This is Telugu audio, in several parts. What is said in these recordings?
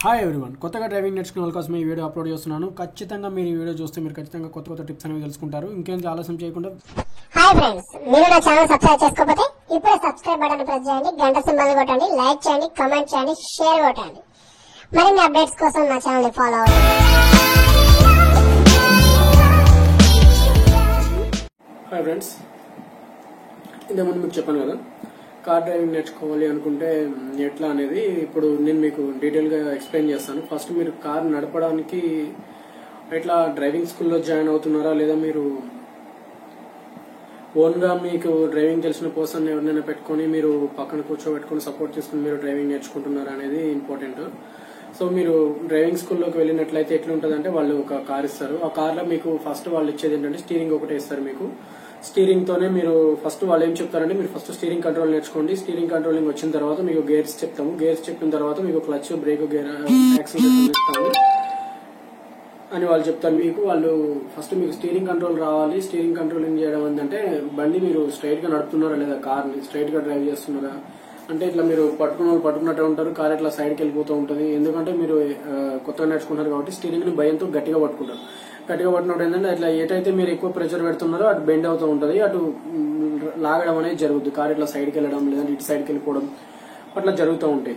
హాయ్ ఎవ్రీవన్, కొత్తగా డ్రైవింగ్ నేర్చుకునే వాళ్ళ కోసం ఈ వీడియో అప్లోడ్ చేస్తున్నాను. ఖచ్చితంగా మీరు ఈ వీడియో చూస్తే మీరు ఖచ్చితంగా కొత్త కొత్త టిప్స్ అనేవి తెలుసుకుంటారు. ఇంకేం ఆలస్యం చేయకుండా హాయ్ ఫ్రెండ్స్, మీరు నా ఛానల్ సబ్స్క్రైబ్ చేసుకోకపోతే ఇప్పుడే సబ్స్క్రైబ్ బటన్ ప్రెస్ చేయండి, గంట సింబల్ కొట్టండి, లైక్ చేయండి, కామెంట్ చేయండి, షేర్ కొట్టండి. మరిన్ని అప్డేట్స్ కోసం నా ఛానల్ ని ఫాలో అవ్వండి. హాయ్ ఫ్రెండ్స్, ఇంతకుముందు మీకు చెప్పాను కదా, కార్ డ్రైవింగ్ నేర్చుకోవాలి అనుకుంటే ఎట్లా అనేది ఇప్పుడు నేను మీకు డీటెయిల్గా ఎక్స్ప్లెయిన్ చేస్తాను. ఫస్ట్ మీరు కార్ నడపడానికి ఎట్లా డ్రైవింగ్ స్కూల్లో జాయిన్ అవుతున్నారా, లేదా మీరు ఓన్గా మీకు డ్రైవింగ్ తెలిసిన పర్సన్ ఎవరినైనా పెట్టుకొని మీరు పక్కన కూర్చోబెట్టుకుని సపోర్ట్ చేసుకుని మీరు డ్రైవింగ్ నేర్చుకుంటున్నారా అనేది ఇంపార్టెంట్. సో మీరు డ్రైవింగ్ స్కూల్లోకి వెళ్ళినట్లయితే ఎట్లుంటుందంటే వాళ్ళు ఒక కార్ ఇస్తారు. ఆ కార్లో మీకు ఫస్ట్ వాళ్ళు ఇచ్చేది ఏంటంటే స్టీరింగ్ ఒకటే ఇస్తారు. మీకు స్టీరింగ్ తోనే మీరు ఫస్ట్ వాళ్ళు ఏం చెప్తారంటే మీరు ఫస్ట్ స్టీరింగ్ కంట్రోల్ నేర్చుకోండి. స్టీరింగ్ కంట్రోలింగ్ వచ్చిన తర్వాత మీకు గేర్స్ చెప్తాము. గేర్స్ చెప్పిన తర్వాత మీకు క్లచ్, బ్రేక్, గేర్, యాక్సిలరేషన్ ఇస్తాము అని వాళ్ళు చెప్తారు. మీకు వాళ్ళు ఫస్ట్ మీకు స్టీరింగ్ కంట్రోల్ రావాలి. స్టీరింగ్ కంట్రోలింగ్ చేయడం ఏంటంటే బండి మీరు స్ట్రైట్ గా నడుపుతున్నారా లేదా, కార్ ని స్ట్రైట్ గా డ్రైవ్ చేస్తున్నారా అంటే ఇట్లా మీరు పట్టుకున్నట్టే ఉంటారు, కార్ ఇట్లా సైడ్కి వెళ్ళిపోతూ ఉంటుంది. ఎందుకంటే మీరు కొత్తగా నేర్చుకుంటారు కాబట్టి స్టీరింగ్ ని భయంతో గట్టిగా పట్టుకుంటారు. గట్టిగా పట్టినప్పుడు ఏంటంటే అట్లా ఏటైతే మీరు ఎక్కువ ప్రెషర్ పెడుతున్నారో అటు బెండ్ అవుతూ ఉంటుంది, అటు లాగడం అనేది జరుగుతుంది. కార్ ఇట్లా సైడ్కి వెళ్ళడం లేదంటే ఇటు సైడ్కి వెళ్ళిపోవడం అట్లా జరుగుతూ ఉంటాయి.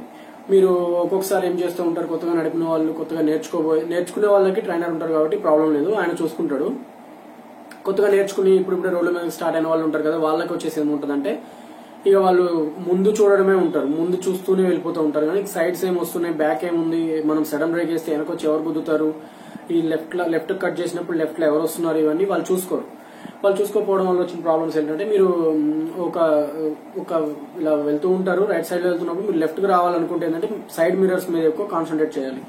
మీరు ఒక్కొక్కసారి ఏం చేస్తూ ఉంటారు, కొత్తగా నడిపిన వాళ్ళు, కొత్తగా నేర్చుకునే వాళ్ళకి ట్రైనర్ ఉంటారు కాబట్టి ప్రాబ్లం లేదు, ఆయన చూసుకుంటాడు. కొత్తగా నేర్చుకుని ఇప్పుడిప్పుడే రోడ్ల మీద స్టార్ట్ అయిన వాళ్ళు ఉంటారు కదా, వాళ్ళకి వచ్చేసి ఏముంటుందంటే ఇక వాళ్ళు ముందు చూడడమే ఉంటారు, ముందు చూస్తూనే వెళ్ళిపోతూ ఉంటారు. కానీ సైడ్స్ ఏం వస్తున్నాయి, బ్యాక్ ఏముంది, మనం సడన్ బ్రేక్ చేస్తే వెనకొచ్చి ఎవరు గుద్దుతారు, ఈ లెఫ్ట్ కట్ చేసినప్పుడు లెఫ్ట్ లో ఎవరు వస్తున్నారు, ఇవన్నీ వాళ్ళు చూసుకోరు. వాళ్ళు చూసుకోకపోవడం వల్ల వచ్చిన ప్రాబ్లమ్స్ ఏంటంటే మీరు ఒక ఇలా వెళ్తూ ఉంటారు, రైట్ సైడ్ లో వెళ్తున్నప్పుడు మీరు లెఫ్ట్ కి రావాలనుకుంటే ఏంటంటే సైడ్ మిరర్స్ మీద ఎక్కువ కాన్సన్ట్రేట్ చేయాలి.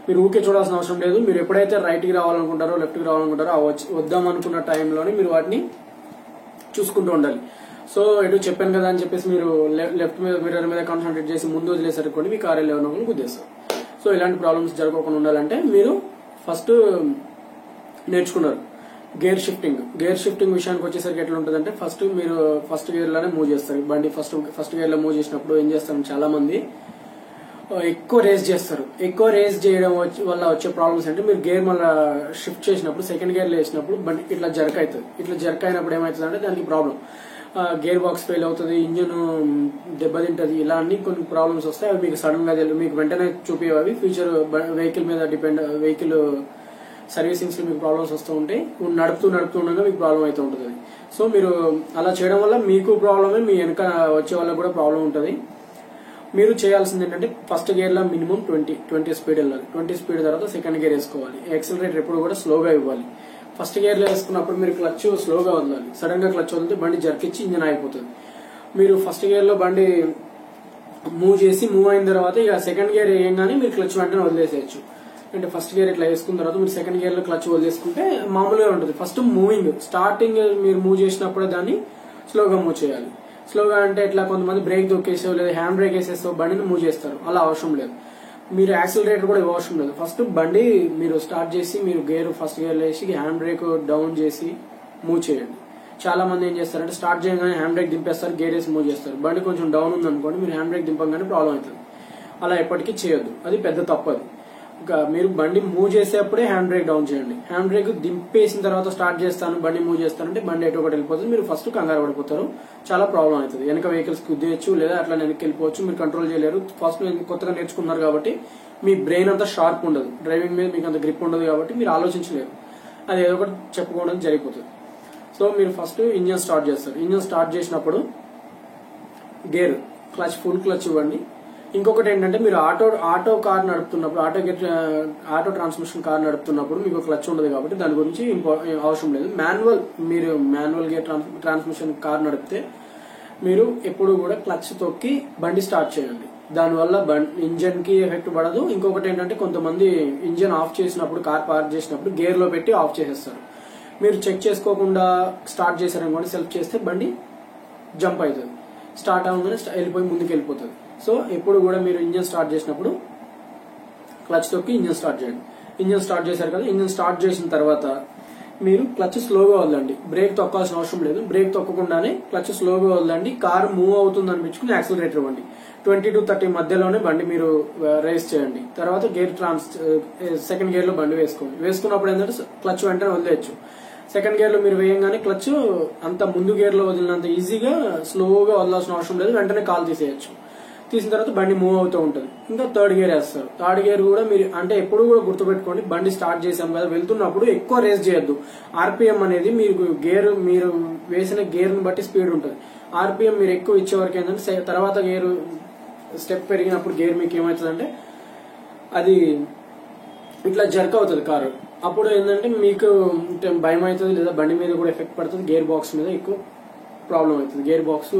మీరు ఊకే చూడాల్సిన అవసరం లేదు. మీరు ఎప్పుడైతే రైట్ కి రావాలనుకుంటారో, లెఫ్ట్ కి రావాలనుకుంటారో వద్దాం అనుకున్న టైంలోనే మీరు వాటిని చూసుకుంటూ ఉండాలి. సో ఎటు చెప్పాను కదా అని చెప్పేసి మీరు లెఫ్ట్ మీద మిర్రర్ మీద కాన్సన్ట్రేట్ చేసి ముందు వదిలేసరికి మీ కార్ వెళ్ళే గుద్దేస్తారు. సో ఇలాంటి ప్రాబ్లమ్స్ జరగకుండా ఉండాలంటే మీరు ఫస్ట్ నేర్చుకున్నారు గేర్ షిఫ్టింగ్ విషయానికి వచ్చేసరికి ఎట్లా ఉంటుందంటే మీరు ఫస్ట్ గేర్ లోనే మూవ్ చేస్తారు. బండి ఫస్ట్ గేర్ లో మూవ్ చేసినప్పుడు ఏం చేస్తారు, చాలా మంది ఎక్కువ రేస్ చేస్తారు. ఎక్కువ రేస్ చేయడం వల్ల వచ్చే ప్రాబ్లమ్స్ అంటే మీరు గేర్ మళ్ళీ షిఫ్ట్ చేసినప్పుడు సెకండ్ గేర్ లో వేసినప్పుడు బండి ఇట్లా జర్క్ అవుతుంది. ఇట్లా జర్క్ అయినప్పుడు ఏమవుతుంది అంటే దానికి ప్రాబ్లం, గేర్ బాక్స్ ఫెయిల్ అవుతుంది, ఇంజిన్ దెబ్బతింటది, ఇలా అన్ని కొన్ని ప్రాబ్లమ్స్ వస్తాయి. అవి మీకు సడన్ గా మీకు వెంటనే చూపేవి. ఫ్యూచర్ వెహికల్ మీద వెహికల్ సర్వీసింగ్స్ లో మీకు ప్రాబ్లమ్స్ వస్తూ ఉంటాయి. నడుపుతూ ఉండగా మీకు ప్రాబ్లం అయితే ఉంటుంది. సో మీరు అలా చేయడం వల్ల మీకు ప్రాబ్లమే, మీ వెనక వచ్చే వాళ్ళకి కూడా ప్రాబ్లం ఉంటుంది. మీరు చేయాల్సింది ఏంటంటే ఫస్ట్ గేర్ లో మినిమం 20 స్పీడ్ వెళ్ళాలి. 20 స్పీడ్ తర్వాత సెకండ్ గేర్ వేసుకోవాలి. యాక్సిలరేటర్ ఎప్పుడు కూడా స్లోగా ఇవ్వాలి. ఫస్ట్ గేర్ లో వేసుకున్నప్పుడు మీరు క్లచ్ స్లోగా వదలాలి. సడన్ గా క్లచ్ వదిలితే బండి జర్కిచ్చి ఇంజిన్ ఆగిపోతుంది. మీరు ఫస్ట్ గేర్ లో బండి మూవ్ అయిన తర్వాత ఇక సెకండ్ గేర్ వేయగానే మీరు క్లచ్ వెంటనే వదిలేసేయచ్చు. అంటే ఫస్ట్ గేర్ ఇట్లా వేసుకున్న తర్వాత మీరు సెకండ్ గేర్ లో క్లచ్ వదిలేసుకుంటే మామూలుగా ఉంటుంది. ఫస్ట్ స్టార్టింగ్ మీరు మూవ్ చేసినప్పుడే దాన్ని స్లోగా మూవ్ చేయాలి. స్లోగా అంటే ఇట్లా కొంతమంది బ్రేక్ దొక్కేసో లేదా హ్యాండ్ బ్రేక్ వేసేసో బండిని మూవ్ చేస్తారు. అలా అవసరం లేదు. మీరు యాక్సిలరేటర్ కూడా అవసరం లేదు. ఫస్ట్ బండి మీరు స్టార్ట్ చేసి మీరు ఫస్ట్ గేర్ వేసి హ్యాండ్ బ్రేక్ డౌన్ చేసి మూవ్ చేయండి. చాలా మంది ఏం చేస్తారంటే స్టార్ట్ చేయగానే హ్యాండ్ బ్రేక్ దింపేస్తారు, గేర్ వేసి మూవ్ చేస్తారు. బండి కొంచెం డౌన్ ఉంది అనుకోండి, మీరు హ్యాండ్ బ్రేక్ దింపగానే ప్రాబ్లం అవుతుంది. అలా ఎప్పటికీ చేయొద్దు, అది పెద్ద తప్పదు. ఇంకా మీరు బండి మూవ్ చేసేప్పుడే హ్యాండ్ బ్రేక్ డౌన్ చేయండి. హ్యాండ్ బ్రేక్ దింపేసిన తర్వాత స్టార్ట్ చేస్తాను, బండి మూవ్ చేస్తానంటే బండి ఎటు ఒకటి వెళ్ళిపోతుంది. మీరు ఫస్ట్ కంగారు పడిపోతారు, చాలా ప్రాబ్లం అవుతుంది. వెనక వెహికల్స్ గుద్దేయచ్చు లేదా అట్లా వెనక్కి వెళ్ళిపోవచ్చు. మీరు కంట్రోల్ చేయలేరు. ఫస్ట్ కొత్తగా నేర్చుకున్నారు కాబట్టి మీ బ్రెయిన్ అంతా షార్ప్ ఉండదు, డ్రైవింగ్ మీద మీకు అంత గ్రిప్ ఉండదు కాబట్టి మీరు ఆలోచించలేరు. అది ఏదో ఒకటి చెప్పుకోవడం జరిగిపోతుంది. సో మీరు ఫస్ట్ ఇంజిన్ స్టార్ట్ చేస్తారు. ఇంజిన్ స్టార్ట్ చేసినప్పుడు గేర్ ఫుల్ క్లచ్ ఇవ్వండి. ఇంకొకటి ఏంటంటే మీరు ఆటో కార్ నడుపుతున్నప్పుడు, ఆటో ట్రాన్స్మిషన్ కార్ నడుపుతున్నప్పుడు మీకు క్లచ్ ఉండదు కాబట్టి దాని గురించి అవసరం లేదు. మాన్యువల్ గేర్ ట్రాన్స్మిషన్ కార్ నడిపితే మీరు ఎప్పుడు కూడా క్లచ్ తొక్కి బండి స్టార్ట్ చేయండి. దానివల్ల ఇంజన్ కి ఎఫెక్ట్ పడదు. ఇంకొకటి ఏంటంటే కొంతమంది ఇంజన్ ఆఫ్ చేసినప్పుడు, కార్ పార్క్ చేసినప్పుడు గేర్ లో పెట్టి ఆఫ్ చేసేస్తారు. మీరు చెక్ చేసుకోకుండా స్టార్ట్ చేశారనుకోండి, సెల్ఫ్ చేస్తే బండి జంప్ అవుతుంది. స్టార్ట్ అవ్వగానే వెళ్ళిపోయి ముందుకు వెళ్ళిపోతుంది. సో ఎప్పుడు కూడా మీరు ఇంజిన్ స్టార్ట్ చేసినప్పుడు క్లచ్ తొక్కి ఇంజిన్ స్టార్ట్ చేయండి. ఇంజిన్ స్టార్ట్ చేశారు కదా, ఇంజిన్ స్టార్ట్ చేసిన తర్వాత మీరు క్లచ్ స్లోగా వదలండి. బ్రేక్ తొక్కాల్సిన అవసరం లేదు. బ్రేక్ తొక్కకుండానే క్లచ్ స్లోగా వదలండి. కారు మూవ్ అవుతుంది అనిపించుకుని యాక్సిలరేటర్ ఇవ్వండి. 20 to 30 మధ్యలోనే బండి మీరు రేస్ చేయండి. తర్వాత సెకండ్ గేర్ లో బండి వేసుకోండి. వేసుకున్నప్పుడు ఏంటంటే క్లచ్ వెంటనే వదిలేయచ్చు. సెకండ్ గేర్ లో మీరు వేయంగానే క్లచ్ అంత ముందు గేర్ లో వదిలినంత ఈజీగా స్లోగా వదలాల్సిన అవసరం లేదు. వెంటనే కాల్ తీసేయచ్చు. తీసిన తర్వాత బండి మూవ్ అవుతూ ఉంటుంది. ఇంకా థర్డ్ గేర్ వేస్తారు. థర్డ్ గేర్ కూడా మీరు అంటే ఎప్పుడు కూడా గుర్తుపెట్టుకోండి, బండి స్టార్ట్ చేసాం కదా, వెళ్తున్నప్పుడు ఎక్కువ రేస్ చేయొద్దు. ఆర్పిఎం అనేది మీరు వేసిన గేర్ ను బట్టి స్పీడ్ ఉంటుంది. ఆర్పిఎం మీరు ఎక్కువ ఇచ్చే వరకు ఏంటంటే తర్వాత గేర్ స్టెప్ పెరిగినప్పుడు గేర్ మీకు ఏమవుతుందంటే అది ఇట్లా జర్క్ అవుతుంది కారు. అప్పుడు ఏంటంటే మీకు భయం అవుతుంది, లేదా బండి మీద కూడా ఎఫెక్ట్ పడుతుంది. గేర్ బాక్స్ మీద ఎక్కువ ప్రాబ్లం అవుతుంది. గేర్ బాక్స్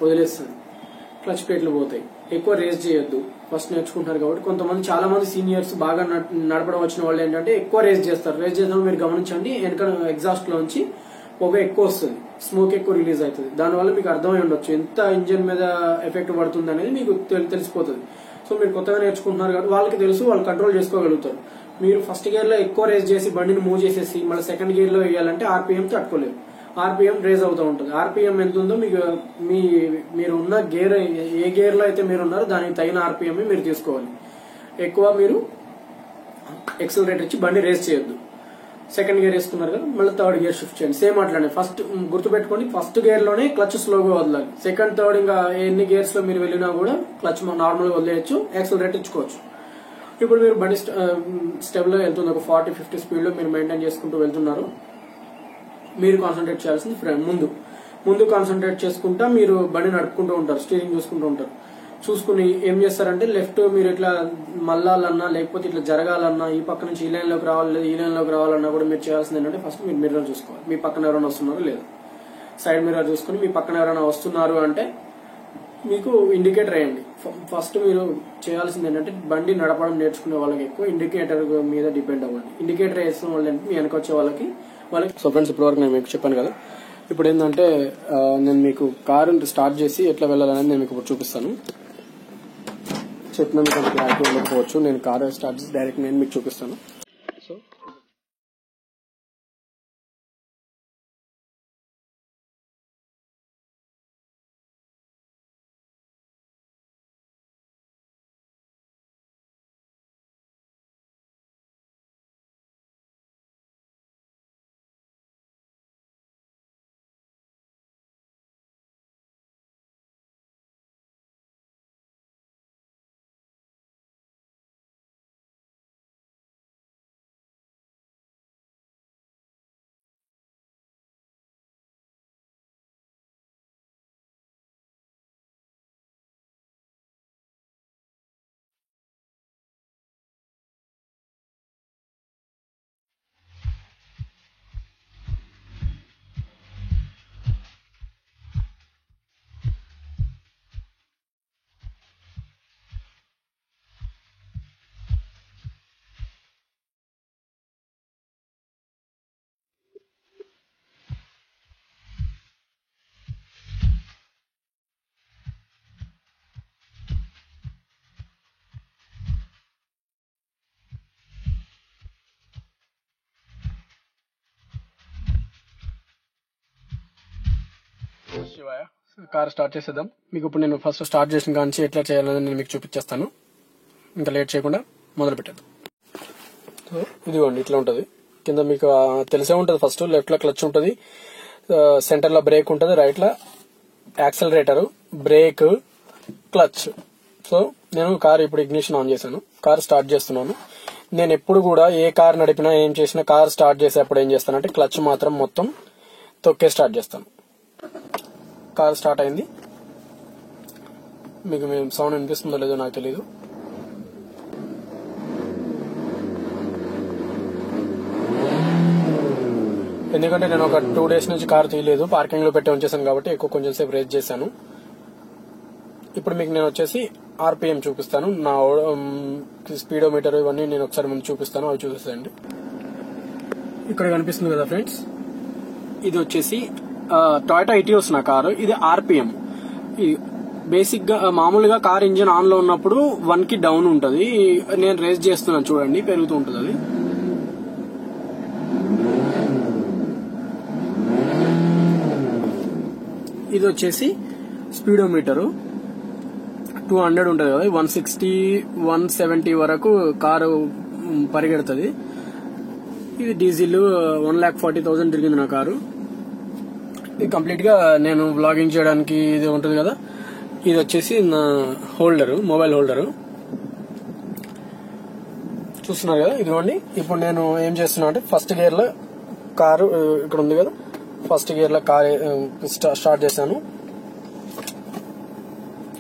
వదిలేస్తుంది, క్లచ్ ప్లేట్లు పోతాయి. ఎక్కువ రేస్ చేయొద్దు. ఫస్ట్ నేర్చుకుంటున్నారు కాబట్టి చాలా మంది సీనియర్స్ బాగా నడపడం వచ్చిన వాళ్ళు ఏంటంటే ఎక్కువ రేస్ చేస్తారు. రేస్ చేసినప్పుడు మీరు గమనించండి, వెనక ఎగ్జాస్ట్ లోంచి పొగ ఎక్కువ వస్తుంది, స్మోక్ ఎక్కువ రిలీజ్ అవుతుంది. దానివల్ల మీకు అర్థమై ఉండొచ్చు ఎంత ఇంజిన్ మీద ఎఫెక్ట్ పడుతుంది అనేది మీకు తెలిసిపోతుంది. సో మీరు కొత్తగా నేర్చుకుంటున్నారు కాబట్టి వాళ్ళకి తెలుసు, వాళ్ళు కంట్రోల్ చేసుకోగలుగుతారు. మీరు ఫస్ట్ గేర్ లో ఎక్కువ రేస్ చేసి బండిని మూవ్ చేసేసి మళ్ళీ సెకండ్ గేర్ లో వేయాలంటే ఆర్పిఎం తట్టుకోలేదు. ఆర్పిఎం రేజ్ అవుతూ ఉంటుంది. ఆర్పిఎం ఎంత ఉందో మీకు మీరు ఉన్న గేర్ ఏ గేర్ లో అయితే మీరు ఉన్నారో దానికి తగిన ఆర్పిఎం మీరు తీసుకోవాలి. ఎక్కువ మీరు ఎక్సలరేటర్ ఇచ్చి బండి రేస్ చేయొద్దు. సెకండ్ గేర్ వేసుకున్నారు కదా, మళ్ళీ థర్డ్ గేర్ షిఫ్ట్ చేయండి. సేమ్ అట్లానే ఫస్ట్ గుర్తుపెట్టుకోండి, ఫస్ట్ గేర్ లోనే క్లచ్ స్లోగా వదలాలి. సెకండ్ థర్డ్ ఇంకా ఎన్ని గేర్స్ లో మీరు వెళ్ళినా కూడా క్లచ్ నార్మల్ గా వదిలేయచ్చు, యాక్సిలరేటర్ ఇచ్చుకోవచ్చు. ఇప్పుడు మీరు బండి స్టెప్ లో వెళ్తుంది, ఒక 40-50 స్పీడ్ లో మీరు మెయింటైన్ చేసుకుంటూ వెళ్తున్నారు. మీరు కాన్సన్ట్రేట్ చేయాల్సింది ముందు కాన్సన్ట్రేట్ చేసుకుంటా మీరు బండి నడుపుకుంటూ ఉంటారు, స్టీరింగ్ చూసుకుంటూ ఉంటారు. చూసుకుని ఏం చేస్తారంటే లెఫ్ట్ మీరు ఇట్లా మళ్ళాలన్నా లేకపోతే ఇట్లా జరగాలన్నా, ఈ పక్క నుంచి ఈ లైన్ లోకి రావాలి లేదా ఈ లైన్ లోకి రావాలన్నా కూడా మీరు చేయాల్సింది ఏంటంటే ఫస్ట్ మీరు మిర్రర్ చూసుకోవాలి. మీ పక్కన ఎవరైనా వస్తున్నారో లేదా, సైడ్ మిర్రర్ చూసుకుని మీ పక్కన ఎవరైనా వస్తున్నారు అంటే మీకు ఇండికేటర్ వేయండి. ఫస్ట్ మీరు చేయాల్సింది ఏంటంటే బండి నడపడం నేర్చుకునే వాళ్ళకి ఎక్కువ ఇండికేటర్ మీద డిపెండ్ అవ్వండి. ఇండికేటర్ వేసిన వాళ్ళు మీ వెనక వచ్చే వాళ్ళకి. సో ఫ్రెండ్స్, ఇప్పటివరకు నేను మీకు చెప్పాను కదా. ఇప్పుడు ఏంటంటే నేను మీకు కారు స్టార్ట్ చేసి ఎట్లా వెళ్ళాలనేది నేను మీకు ఇప్పుడు చూపిస్తాను. చెప్పిన మీకు క్లారిటీ ఉండకపోవచ్చు, నేను కారు స్టార్ట్ చేసి డైరెక్ట్ నేను మీకు చూపిస్తాను. సో శివాయ, కార్ స్టార్ట్ చేసేద్దాం. మీకు ఇప్పుడు నేను ఫస్ట్ స్టార్ట్ చేసిన కానీ ఎట్లా చేయాలని నేను మీకు చూపించేస్తాను. ఇంకా లేట్ చేయకుండా మొదలు పెట్టేద్దాం. సో ఇదిగోండి, ఇట్లా ఉంటుంది. కింద మీకు తెలిసే ఉంటుంది, ఫస్ట్ లెఫ్ట్ లో క్లచ్ ఉంటుంది, సెంటర్ లో బ్రేక్ ఉంటుంది, రైట్ లో యాక్సలరేటర్, బ్రేక్, క్లచ్. సో నేను కార్ ఇప్పుడు ఇగ్నిషన్ ఆన్ చేశాను, కార్ స్టార్ట్ చేస్తున్నాను. నేను ఎప్పుడు కూడా ఏ కార్ నడిపినా ఏం చేసినా కార్ స్టార్ట్ చేసేప్పుడు ఏం చేస్తానంటే క్లచ్ మాత్రం మొత్తం తొక్కే స్టార్ట్ చేస్తాను. కార్ స్టార్ట్ అయింది. మీకు సౌండ్ వినిపిస్తుందో లేదో నాకు తెలీదు. ఎందుకంటే నేను ఒక 2 days నుంచి కార్ తీయలేదు, పార్కింగ్ లో పెట్టి ఉంచేసాను కాబట్టి ఎక్కువ కొంచెం సేపు రేస్ చేశాను. ఇప్పుడు మీకు నేను వచ్చేసి ఆర్పిఎం చూపిస్తాను, నా స్పీడోమీటర్ ఇవన్నీ నేను ఒకసారి ముందు చూపిస్తాను, అవి చూపిస్తాయండి. ఇక్కడ కనిపిస్తుంది కదా ఫ్రెండ్స్, ఇది వచ్చేసి టొయోటా ఇటియోస్ నా కారు. ఇది ఆర్పిఎం. బేసిక్ గా మామూలుగా కార్ ఇంజిన్ ఆన్ లో ఉన్నప్పుడు 1 కి డౌన్ ఉంటది. నేను రేస్ చేస్తున్నాను చూడండి, పెరుగుతూ ఉంటుంది. అది ఇది వచ్చేసి స్పీడోమీటరు 200 ఉంటుంది కదా, 160 170 వరకు కారు పరిగెడుతుంది. ఇది డీజిల్ 1,40,000 తిరిగింది నా కారు. ఇది కంప్లీట్ గా నేను వ్లాగింగ్ చేయడానికి ఇది ఉంటుంది కదా. ఇది వచ్చేసి నా హోల్డరు, మొబైల్ హోల్డరు చూస్తున్నారు కదా, ఇదిగోండి. ఇప్పుడు నేను ఏం చేస్తున్నా అంటే ఫస్ట్ గేర్ లో కారు ఇక్కడ ఉంది కదా, ఫస్ట్ గేర్ లో కారు స్టార్ట్ చేశాను.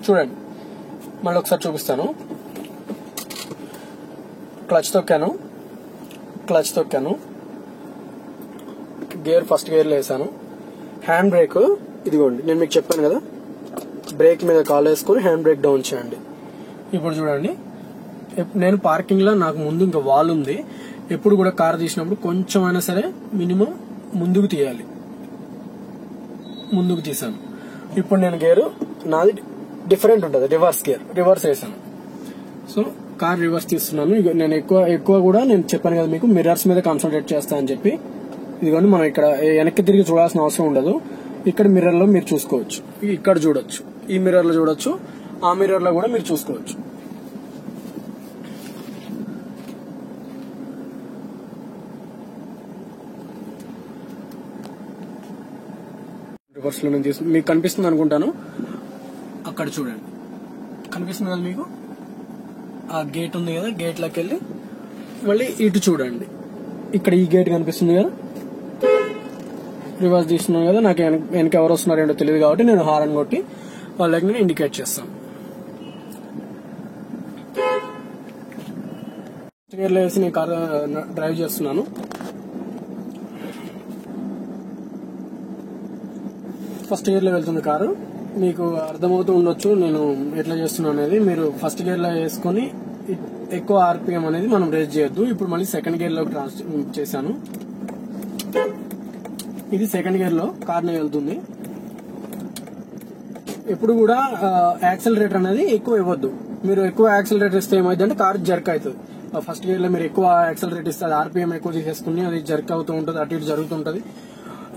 చూడండి, మళ్ళీ ఒకసారి చూపిస్తాను. క్లచ్ తొక్కాను, గేర్ ఫస్ట్ గేర్ లో వేసాను. హ్యాండ్ బ్రేక్ ఇదిగోండి, నేను మీకు చెప్పాను కదా, బ్రేక్ మీద కాల్ వేసుకుని హ్యాండ్ బ్రేక్ డౌన్ చేయండి. ఇప్పుడు చూడండి, నేను పార్కింగ్ లో నాకు ముందు ఇంకా వాల్ ఉంది. ఎప్పుడు కూడా కార్ తీసినప్పుడు కొంచెం అయినా సరే మినిమం ముందుకు తీయాలి. ముందుకు తీసాను. ఇప్పుడు నేను గేరు నాది డిఫరెంట్ ఉంటుంది, రివర్స్ వేసాను. సో కార్ రివర్స్ తీస్తున్నాను. నేను ఎక్కువ కూడా నేను చెప్పాను కదా మీకు, మిర్రర్స్ మీద కాన్సన్ట్రేట్ చేస్తా అని చెప్పి. ఇదిగోండి, మనం ఇక్కడ వెనక్కి తిరిగి చూడాల్సిన అవసరం ఉండదు. ఇక్కడ మిర్రర్ లో మీరు చూసుకోవచ్చు, ఇక్కడ చూడొచ్చు, ఈ మిర్రర్ లో చూడొచ్చు, ఆ మిర్రర్ లో కూడా మీరు చూసుకోవచ్చు. రివర్స్ లో నేను మీకు కనిపిస్తుంది అనుకుంటాను. అక్కడ చూడండి, కనిపిస్తుంది కదా మీకు, ఆ గేట్ ఉంది కదా, గేట్ లోకి వెళ్ళి మళ్ళీ ఇటు చూడండి, ఇక్కడ ఈ గేట్ కనిపిస్తుంది కదా, రివర్స్ తీస్తున్నాను కదా. నాకు వెనక ఎవరు వస్తున్నారు ఏంటో తెలియదు కాబట్టి నేను హారన్ కొట్టి వాళ్ళకి నేను ఇండికేట్ చేస్తాను. గేర్ లో వేసి నేను కార్ డ్రైవ్ చేస్తున్నాను. ఫస్ట్ గేర్ లో వెళ్తుంది కారు. మీకు అర్థమవుతూ ఉండొచ్చు నేను ఎట్లా చేస్తున్నా అనేది. మీరు ఫస్ట్ గేర్ లో వేసుకుని ఎక్కువ ఆర్పిఎం అనేది మనం రేజ్ చేయొద్దు. ఇప్పుడు మళ్ళీ సెకండ్ గేర్ లో చేశాను. ఇది సెకండ్ గేర్ లో కార్ వెళ్తుంది. ఎప్పుడు కూడా యాక్సిలరేటర్ అనేది ఎక్కువ ఇవ్వద్దు. మీరు ఎక్కువ యాక్సిలరేటర్ ఇస్తే ఏమైందంటే కార్ జర్క్ అవుతుంది. ఫస్ట్ గేర్ లో మీరు ఎక్కువ యాక్సిలరేట్ ఇస్తే అది ఆర్పిఎం ఎక్కువ తీసేసుకుని అది జర్క్ అవుతూ ఉంటుంది, అటు ఇటు జరుగుతుంటది.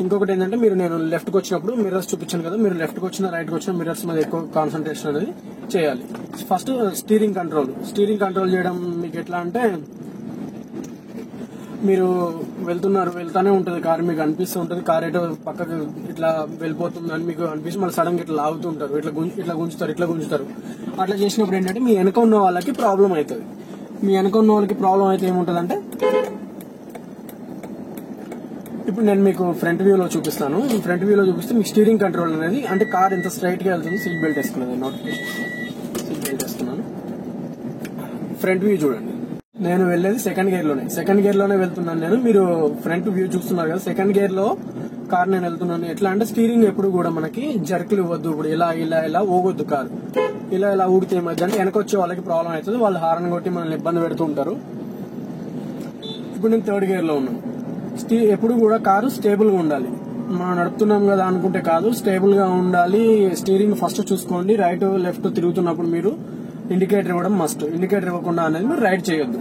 ఇంకొకటి ఏంటంటే నేను లెఫ్ట్ కి వచ్చినప్పుడు మిర్రర్స్ చూపించాను కదా, మీరు లెఫ్ట్ కి వచ్చినా రైట్ కి వచ్చినా మిర్రర్స్ మీద ఎక్కువ కాన్సన్ట్రేషన్ అనేది చేయాలి. ఫస్ట్ స్టీరింగ్ కంట్రోల్ చేయడం మీకు ఎట్లా అంటే, మీరు వెళ్తానే ఉంటది కార్, మీకు అనిపిస్తూ ఉంటది కార్ ఏటో పక్కకు ఇట్లా వెళ్ళిపోతుంది అని మీకు అనిపిస్తుంది. మళ్ళీ సడన్ గా ఇట్లా లాగుతుంటారు, ఇట్లా గుంజుతారు. అట్లా చేసినప్పుడు ఏంటంటే మీ వెనక ఉన్న వాళ్ళకి ప్రాబ్లం అవుతుంది. మీ వెనక ఉన్న వాళ్ళకి ప్రాబ్లం అయితే ఏముంటదంటే, ఇప్పుడు నేను మీకు ఫ్రంట్ వ్యూలో చూపిస్తాను. ఫ్రంట్ వ్యూలో చూపిస్తే మీకు స్టీరింగ్ కంట్రోల్ అనేది, అంటే కార్ ఎంత స్ట్రైట్ గా వెళ్తుంది. సీట్ బెల్ట్ వేసుకున్నది, సీట్ బెల్ట్ వేసుకున్నాను. ఫ్రంట్ వ్యూ చూడండి, నేను వెళ్ళేది సెకండ్ గేర్ లోనే వెళ్తున్నాను నేను. మీరు ఫ్రంట్ వ్యూ చూస్తున్నారు కదా, సెకండ్ గేర్ లో కార్ నేను వెళ్తున్నాను. ఎట్లా అంటే స్టీరింగ్ ఎప్పుడు కూడా మనకి జర్కులు ఇవ్వద్దు. ఇప్పుడు ఇలా ఊగొద్దు కారు. ఇలా ఊగితే ఏమైందంటే వెనక వచ్చే వాళ్ళకి ప్రాబ్లం అవుతుంది. వాళ్ళు హార్న్ కొట్టి మనల్ని ఇబ్బంది పెడుతూ ఉంటారు. ఇప్పుడు నేను థర్డ్ గేర్ లో ఉన్నాను. ఎప్పుడు కూడా కారు స్టేబుల్ గా ఉండాలి. మనం నడుపుతున్నాం కదా అనుకుంటే కాదు, స్టేబుల్ గా ఉండాలి. స్టీరింగ్ ఫస్ట్ చూసుకోండి. రైట్ లెఫ్ట్ తిరుగుతున్నప్పుడు మీరు ఇండికేటర్ ఇవ్వడం మస్ట్. ఇండికేటర్ ఇవ్వకుండా అనేది మీరు రైడ్ చేయొద్దు.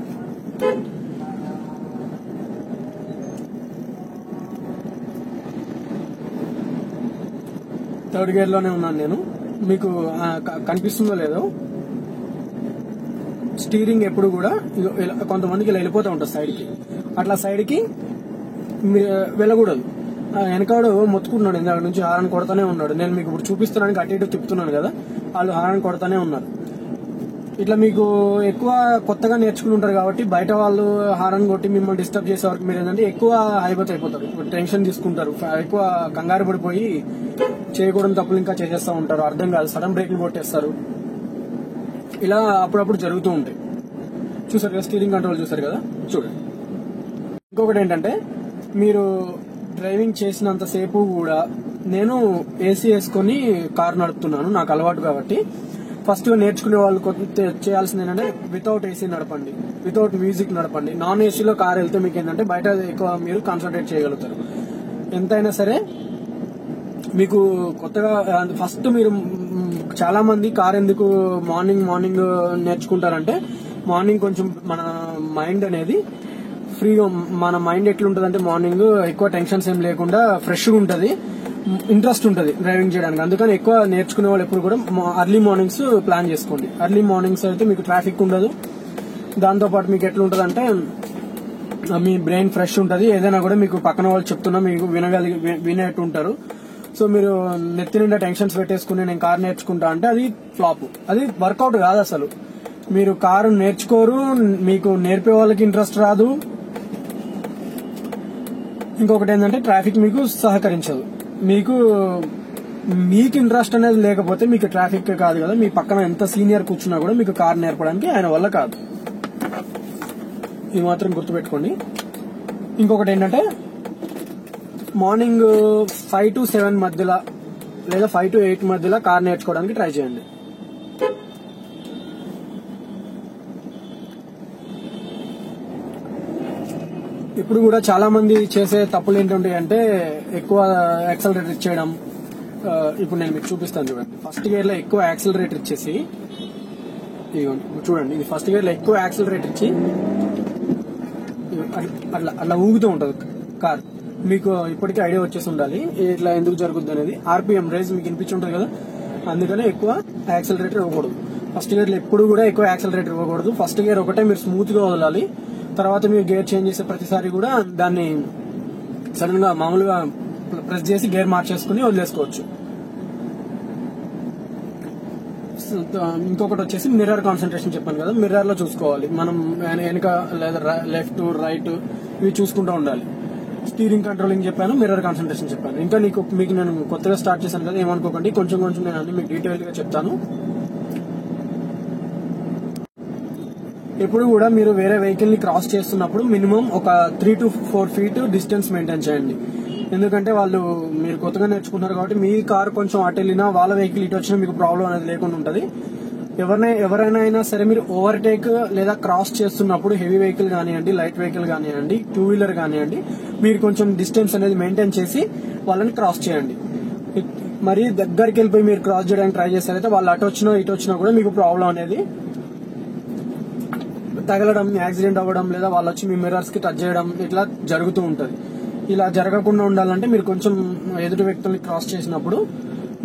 థర్డ్ గేర్ లోనే ఉన్నాను నేను. మీకు కనిపిస్తుందో లేదో, స్టీరింగ్ ఎప్పుడు కూడా కొంతమందికి ఇలా వెళ్ళిపోతూ ఉంటుంది సైడ్ కి. అట్లా సైడ్ కి వెళ్ళకూడదు. వెనకాడు మొత్తుకుంటున్నాడు, ఇందాక నుంచి హారన్ కొడతానే ఉన్నాడు. నేను మీకు ఇప్పుడు చూపిస్తున్నానికి అటు ఇటు తిప్పుతున్నాను కదా, వాళ్ళు హారన్ కొడతానే ఉన్నారు. ఇట్లా మీకు ఎక్కువ కొత్తగా నేర్చుకుని ఉంటారు కాబట్టి బయట వాళ్ళు హారన్ కొట్టి మిమ్మల్ని డిస్టర్బ్ చేసే వరకు మీరు ఏంటంటే ఎక్కువ హైబత్ అయిపోతారు, టెన్షన్ తీసుకుంటారు, ఎక్కువ కంగారు పడిపోయి చేయకూడని తప్పులు ఇంకా చేసేస్తూ ఉంటారు. అర్థం కాదు, సడన్ బ్రేక్లు కొట్టేస్తారు. ఇలా అప్పుడప్పుడు జరుగుతూ ఉంటాయి. చూసారు కదా, స్టీరింగ్ కంట్రోల్ చూసారు కదా, చూడండి. ఇంకొకటి ఏంటంటే, మీరు డ్రైవింగ్ చేసినంతసేపు కూడా నేను ఏసీ వేసుకొని కారు నడుపుతున్నాను, నాకు అలవాటు కాబట్టి. ఫస్ట్ నేర్చుకునే వాళ్ళు చేయాల్సింది ఏంటంటే వితౌట్ ఏసీ నడపండి, వితౌట్ మ్యూజిక్ నడపండి. నాన్ ఏసీలో కార్ వెళ్తే మీకు ఏంటంటే బయట ఎక్కువ మీరు కాన్సన్ట్రేట్ చేయగలుగుతారు. ఎంతైనా సరే మీకు కొత్తగా ఫస్ట్ మీరు చాలా మంది కార్ ఎందుకు మార్నింగ్ నేర్చుకుంటారంటే, మార్నింగ్ కొంచెం మన మైండ్ అనేది ఫ్రీగా, మన మైండ్ ఎట్లుంటదంటే మార్నింగ్ ఎక్కువ టెన్షన్స్ ఏం లేకుండా ఫ్రెష్గా ఉంటది. ఇంట్రెస్ట్ ఉంటుంది డ్రైవింగ్ చేయడానికి. అందుకని ఎక్కువ నేర్చుకునే వాళ్ళు ఎప్పుడు కూడా అర్లీ మార్నింగ్స్ ప్లాన్ చేసుకోండి. అర్లీ మార్నింగ్స్ అయితే మీకు ట్రాఫిక్ ఉండదు. దాంతోపాటు మీకు ఎట్లా ఉంటుంది అంటే మీ బ్రెయిన్ ఫ్రెష్ ఉంటుంది. ఏదైనా కూడా మీకు పక్కన వాళ్ళు చెప్తున్నా మీకు వినేట్టు ఉంటారు. సో మీరు నెత్తి నిండా టెన్షన్స్ పెట్టేసుకుని నేను కార్ నేర్చుకుంటా అంటే అది ఫ్లాప్, అది వర్కౌట్ కాదు. అసలు మీరు కారు నేర్చుకోరు, మీకు నేర్పే వాళ్ళకి ఇంట్రెస్ట్ రాదు. ఇంకొకటి ఏంటంటే ట్రాఫిక్ మీకు సహకరించదు. మీకు ఇంట్రెస్ట్ అనేది లేకపోతే మీకు ట్రాఫిక్ కాదు కదా, మీ పక్కన ఎంత సీనియర్ కూర్చున్నా కూడా మీకు కార్ నేర్పడానికి ఆయన వల్ల కాదు. ఇది మాత్రం గుర్తుపెట్టుకోండి. ఇంకొకటి ఏంటంటే మార్నింగ్ 5 to 7 మధ్యలో లేదా 5 to 8 మధ్యలో కార్ నేర్చుకోవడానికి ట్రై చేయండి. ఇప్పుడు కూడా చాలా మంది చేసే తప్పులు ఏంటంటే అంటే ఎక్కువ యాక్సలరేటర్ ఇచ్చేయడం. ఇప్పుడు నేను మీకు చూపిస్తాను చూడండి. ఫస్ట్ గేర్ లో ఎక్కువ యాక్సలరేటర్ ఇచ్చేసి చూడండి, ఇది ఫస్ట్ గేర్ లో ఎక్కువ యాక్సలరేటర్ ఇచ్చి అట్లా ఊగుతూ ఉంటది కార్. మీకు ఇప్పటికే ఐడియా వచ్చేసి ఉండాలి ఇట్లా ఎందుకు జరుగుతుంది అనేది. ఆర్పిఎం రేజ్ మీకు వినిపించి ఉంటుంది కదా, అందుకనే ఎక్కువ యాక్సలరేటర్ ఇవ్వకూడదు. ఫస్ట్ గేర్ లో ఎప్పుడు కూడా ఎక్కువ యాక్సలరేటర్ ఇవ్వకూడదు. ఫస్ట్ గేర్ ఒకటే మీరు స్మూత్ గా వదలాలి. తర్వాత మీరు గేర్ చేంజ్ చేసే ప్రతిసారి కూడా దాన్ని సడన్ గా మామూలుగా ప్రెస్ చేసి గేర్ మార్చేసుకుని వదిలేసుకోవచ్చు. ఇంకొకటి వచ్చేసి మిర్రర్ కాన్సన్ట్రేషన్ చెప్పాను కదా, మిర్రర్ లో చూసుకోవాలి మనం వెనక లేదా లెఫ్ట్ రైట్ ఇవి చూసుకుంటూ ఉండాలి. స్టీరింగ్ కంట్రోలింగ్ చెప్పాను, మిర్రర్ కాన్సన్ట్రేషన్ చెప్పాను. ఇంకా మీకు నేను కొత్తగా స్టార్ట్ చేశాను కదా, ఏమనుకోకండి, కొంచెం నేను అన్ని మీకు డీటెయిల్ గా చెప్తాను. ఎప్పుడు కూడా మీరు వేరే వెహికల్ ని క్రాస్ చేస్తున్నప్పుడు మినిమం ఒక 3 to 4 feet డిస్టెన్స్ మెయింటైన్ చేయండి. ఎందుకంటే వాళ్ళు మీరు కొత్తగా నేర్చుకుంటున్నారు కాబట్టి మీ కార్ కొంచెం అటు వెళ్ళినా వాళ్ళ వెహికల్ ఇటు వచ్చినా మీకు ప్రాబ్లం అనేది లేకుండా ఉంటుంది. ఎవరైనా అయినా సరే మీరు ఓవర్టేక్ లేదా క్రాస్ చేస్తున్నప్పుడు హెవీ వెహికల్ కానివ్వండి, లైట్ వెహికల్ కానివ్వండి, 2-wheeler కానివ్వండి, మీరు కొంచెం డిస్టెన్స్ అనేది మెయింటైన్ చేసి వాళ్ళని క్రాస్ చేయండి. మరి దగ్గరికి వెళ్ళిపోయి మీరు క్రాస్ చేయడానికి ట్రై చేస్తారైతే వాళ్ళు అటు వచ్చినా ఇటు వచ్చినా కూడా మీకు ప్రాబ్లం అనేది తగలడం, యాక్సిడెంట్ అవ్వడం లేదా వాళ్ళు వచ్చి మీ మిర్రర్స్ కి టచ్ చేయడం ఇట్లా జరుగుతూ ఉంటది. ఇలా జరగకుండా ఉండాలంటే మీరు కొంచెం ఎదుటి వ్యక్తుల్ని క్రాస్ చేసినప్పుడు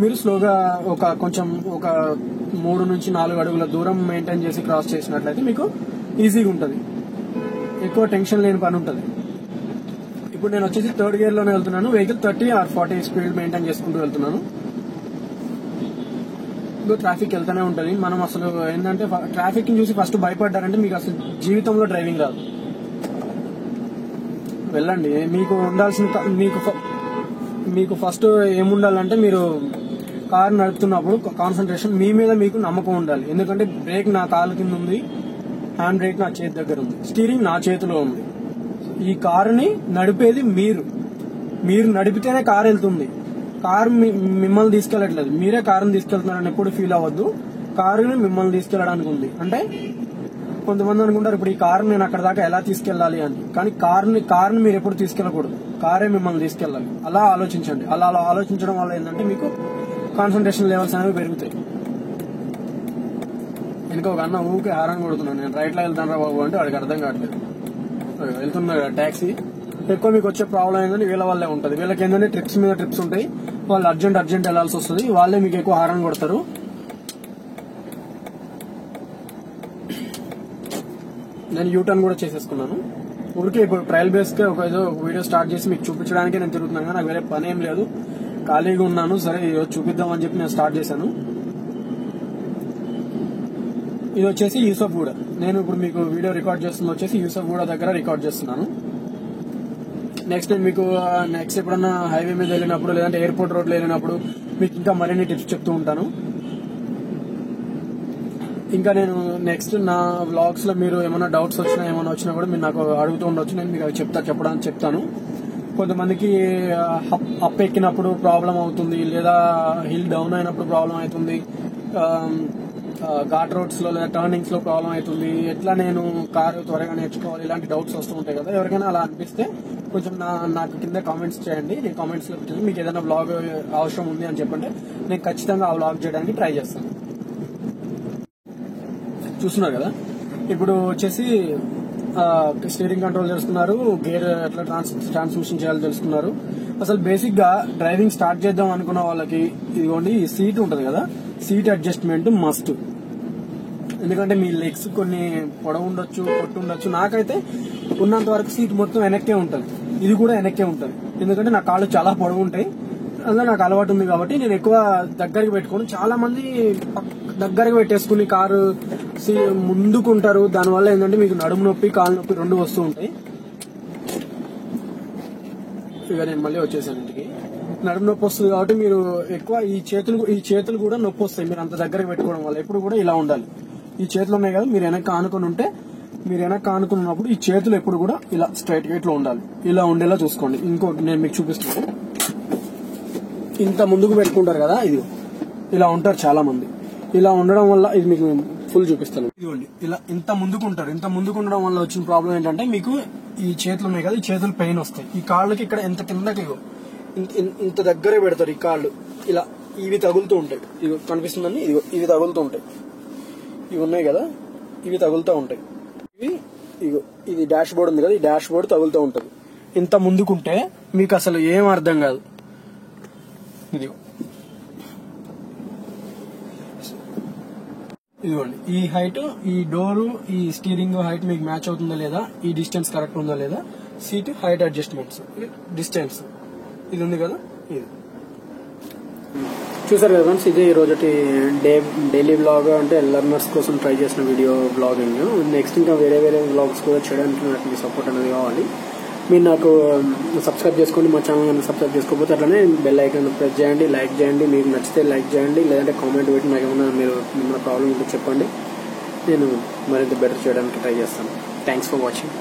మీరు స్లోగా ఒక 3 నుంచి 4 అడుగుల దూరం మెయింటైన్ చేసి క్రాస్ చేసినట్లయితే మీకు ఈజీగా ఉంటుంది, ఎక్కువ టెన్షన్ లేని పని ఉంటుంది. ఇప్పుడు నేను వచ్చేసి 3rd గేర్ లోనే వెళ్తున్నాను. వెహికల్ 30 or 40 స్పీడ్ మెయింటైన్ చేసుకుంటూ వెళ్తున్నాను. ట్రాఫిక్ వెళ్తూనే ఉంటది. మనం అసలు ఏంటంటే ట్రాఫిక్ ని చూసి ఫస్ట్ భయపడ్డారంటే మీకు అసలు జీవితంలో డ్రైవింగ్ రాదు. వెళ్ళండి. మీకు ఉండాల్సిన మీకు ఫస్ట్ ఏముండాలంటే మీరు కార్ నడుపుతున్నప్పుడు కాన్సన్ట్రేషన్ మీ మీద మీకు నమ్మకం ఉండాలి. ఎందుకంటే బ్రేక్ నా కాలు కింద ఉంది, హ్యాండ్ బ్రేక్ నా చేతి దగ్గర ఉంది, స్టీరింగ్ నా చేతిలో ఉంది. ఈ కారుని నడిపేది మీరు నడిపితేనే కారు వెళ్తుంది. కారు మిమ్మల్ని తీసుకెళ్లట్లేదు, మీరే కారుని తీసుకెళ్తున్నారని ఎప్పుడు ఫీల్ అవ్వద్దు. కారుని మిమ్మల్ని తీసుకెళ్లడానికి ఉంది. అంటే కొంతమంది అనుకుంటారు ఇప్పుడు ఈ కారు నేను అక్కడ దాకా ఎలా తీసుకెళ్లాలి అని, కానీ కారుని మీరు ఎప్పుడు తీసుకెళ్లకూడదు, కారే మిమ్మల్ని తీసుకెళ్లాలి. అలా ఆలోచించండి. అలా ఆలోచించడం వల్ల ఏంటంటే మీకు కాన్సన్ట్రేషన్ లెవెల్స్ అనేవి పెరుగుతాయి. వెనుక ఒక అన్న ఊకే హారన్ కొడుతున్నాను, నేను రైట్ లో వెళ్తాను రా బాబు అంటే వాడికి అర్థం కావట్లేదు. వెళ్తున్నారు ట్యాక్సీ. ఎక్కువ మీకు వచ్చే ప్రాబ్లం ఏంటంటే వీళ్ళ వల్లే ఉంటుంది. వీళ్ళకి ఏంటంటే ట్రిప్స్ మీద ట్రిప్స్ ఉంటాయి, వాళ్ళు అర్జెంట్ వెళ్లాల్సి వస్తుంది, వాళ్ళే మీకు ఎక్కువ హారన్ కొడతారు. నేను యూటర్న్ కూడా చేసేసుకున్నాను. ఊరికే ఇప్పుడు ట్రయల్ బేస్ గా ఏదో వీడియో స్టార్ట్ చేసి మీకు చూపించడానికి నేను తిరుగుతున్నాను, కానీ నాకు వేరే పని ఏం లేదు, ఖాళీగా ఉన్నాను. సరే ఈరోజు చూపిద్దామని చెప్పి నేను స్టార్ట్ చేశాను. ఇది వచ్చేసి యూసఫ్గూడ. నేను ఇప్పుడు మీకు వీడియో రికార్డ్ చేస్తుంది వచ్చేసి యూసఫ్గూడ దగ్గర రికార్డ్ చేస్తున్నాను. నెక్స్ట్ మీకు ఎప్పుడన్నా హైవే మీద వెళ్ళినప్పుడు లేదంటే ఎయిర్పోర్ట్ రోడ్ లో వెళ్ళినప్పుడు మీకు ఇంకా మరిన్ని టిప్స్ చెప్తూ ఉంటాను. ఇంకా నేను నెక్స్ట్ నా వ్లాగ్స్ లో మీరు ఏమైనా డౌట్స్ వచ్చినా కూడా మీరు నాకు అడుగుతూ ఉండొచ్చు, నేను మీకు చెప్పడానికి చెప్తాను. కొంతమందికి అప్ ఎక్కినప్పుడు ప్రాబ్లం అవుతుంది, లేదా హిల్ డౌన్ అయినప్పుడు ప్రాబ్లం అవుతుంది, ఘాట్ రోడ్స్ లో లేదా టర్నింగ్స్ లో ప్రాబ్లం అవుతుంది, ఎట్లా నేను కారు త్వరగా నేర్చుకోవాలి, ఇలాంటి డౌట్స్ వస్తూ ఉంటాయి కదా. ఎవరికైనా అలా అనిపిస్తే కొంచెం నాకు కింద కామెంట్స్ చేయండి. నేను కామెంట్స్ లో పెట్టండి. మీకు ఏదైనా వ్లాగ్ అవసరం ఉంది అని చెప్పండి, నేను ఖచ్చితంగా ఆ వ్లాగ్ చేయడానికి ట్రై చేస్తాను. చూస్తున్నారు కదా, ఇప్పుడు వచ్చేసి స్టీరింగ్ కంట్రోల్ తెలుసుకున్నారు, గేర్ ఎట్లా ట్రాన్స్మిషన్ చేయాలో తెలుసుకున్నారు. అసలు బేసిక్ గా డ్రైవింగ్ స్టార్ట్ చేద్దాం అనుకున్న వాళ్ళకి ఇదిగోండి ఈ సీట్ ఉంటది కదా, సీట్ అడ్జస్ట్మెంట్ మస్ట్. ఎందుకంటే మీ లెగ్స్ కొన్ని పొడవు ఉండొచ్చు, పొట్టు ఉండొచ్చు. నాకైతే ఉన్నంత వరకు సీట్ మొత్తం వెనక్కే ఉంటది, ఇది కూడా వెనక్కే ఉంటది. ఎందుకంటే నా కాళ్ళు చాలా పొడవు ఉంటాయి, అందులో నాకు అలవాటు ఉంది కాబట్టి నేను ఎక్కువ దగ్గరికి పెట్టుకోను. చాలా మంది దగ్గరగా పెట్టేసుకుని కారు ముందుకుంటారు. దానివల్ల ఏంటంటే మీకు నడుము నొప్పి, కాలు నొప్పి రెండు వస్తూ ఉంటాయి. ఇక నేను మళ్ళీ వచ్చేసాను ఇంటికి. నడుము నొప్పి వస్తుంది కాబట్టి మీరు ఎక్కువ ఈ చేతులు కూడా నొప్పి వస్తాయి మీరు అంత దగ్గరకు పెట్టుకోవడం వల్ల. ఎప్పుడు కూడా ఇలా ఉండాలి. ఈ చేతులు ఉన్నాయి కదా, మీరు వెనక్కి ఆనుకుని ఉంటే, మీరు వెనక్కి ఆనుకున్నప్పుడు ఈ చేతులు ఎప్పుడు కూడా ఇలా స్ట్రైట్ గా ఇట్లా ఉండాలి. ఇలా ఉండేలా చూసుకోండి. ఇంకోటి నేను మీకు చూపిస్తున్నాను. ఇంత ముందుకు పెట్టుకుంటారు కదా, ఇది ఇలా ఉంటారు చాలా మంది. ఇలా ఉండడం వల్ల ఇది మీకు ఫుల్ చూపిస్తాను. ఇదిగోండి ఇలా ఇంత ముందుకు ఉంటారు. ఇంత ముందుకు ఉండడం వల్ల వచ్చిన ప్రాబ్లం ఏంటంటే మీకు ఈ చేతులు ఉన్నాయి కదా, ఈ చేతులు పెయిన్ వస్తాయి. ఈ కాళ్ళకి ఇక్కడ ఎంత కిందకి ఇంత దగ్గరే పెడతారు ఈ కాళ్ళు. ఇలా ఇవి తగులుతూ ఉంటాయి. ఇవి కనిపిస్తుందని ఇవి తగులుతూ ఉంటాయి. ఇవి ఉన్నాయి కదా, ఇవి తగులుతూ ఉంటాయి. ఇది డాష్ బోర్డ్ ఉంది కదా, ఈ డాష్ బోర్డ్ తగులుతూ ఉంటుంది. ఇంత ముందుకుంటే మీకు అసలు ఏం అర్థం కాదు. ఇదిగోండి ఈ హైట్, ఈ డోరు, ఈ స్టీరింగ్ హైట్ మీకు మ్యాచ్ అవుతుందా లేదా, ఈ డిస్టెన్స్ కరెక్ట్ ఉందా లేదా, సీట్ హైట్ అడ్జస్ట్మెంట్స్, డిస్టెన్స్ ఇది ఉంది కదా. ఇది చూసారు కదా ఫ్రెండ్స్, ఇది ఈ రోజుటి డైలీ బ్లాగ్, అంటే లెర్నర్స్ కోసం ట్రై చేసిన వీడియో బ్లాగింగ్. నెక్స్ట్ ఇంకా వేరే బ్లాగ్స్ కూడా చేయడానికి నాకు మీ సపోర్ట్ అనేది కావాలి. మీరు నాకు సబ్స్క్రైబ్ చేసుకోండి, మా ఛానల్ కనుక సబ్స్క్రైబ్ చేసుకోకపోతే అట్లనే బెల్ ఐకాన్ ప్రెస్ చేయండి, లైక్ చేయండి. మీకు నచ్చితే లైక్ చేయండి, లేదంటే కామెంట్ పెట్టి నాకు ఏమైనా ఏమైనా ప్రాబ్లం ఉంటే చెప్పండి. నేను మరింత బెటర్ చేయడానికి ట్రై చేస్తాను. Thanks for watching.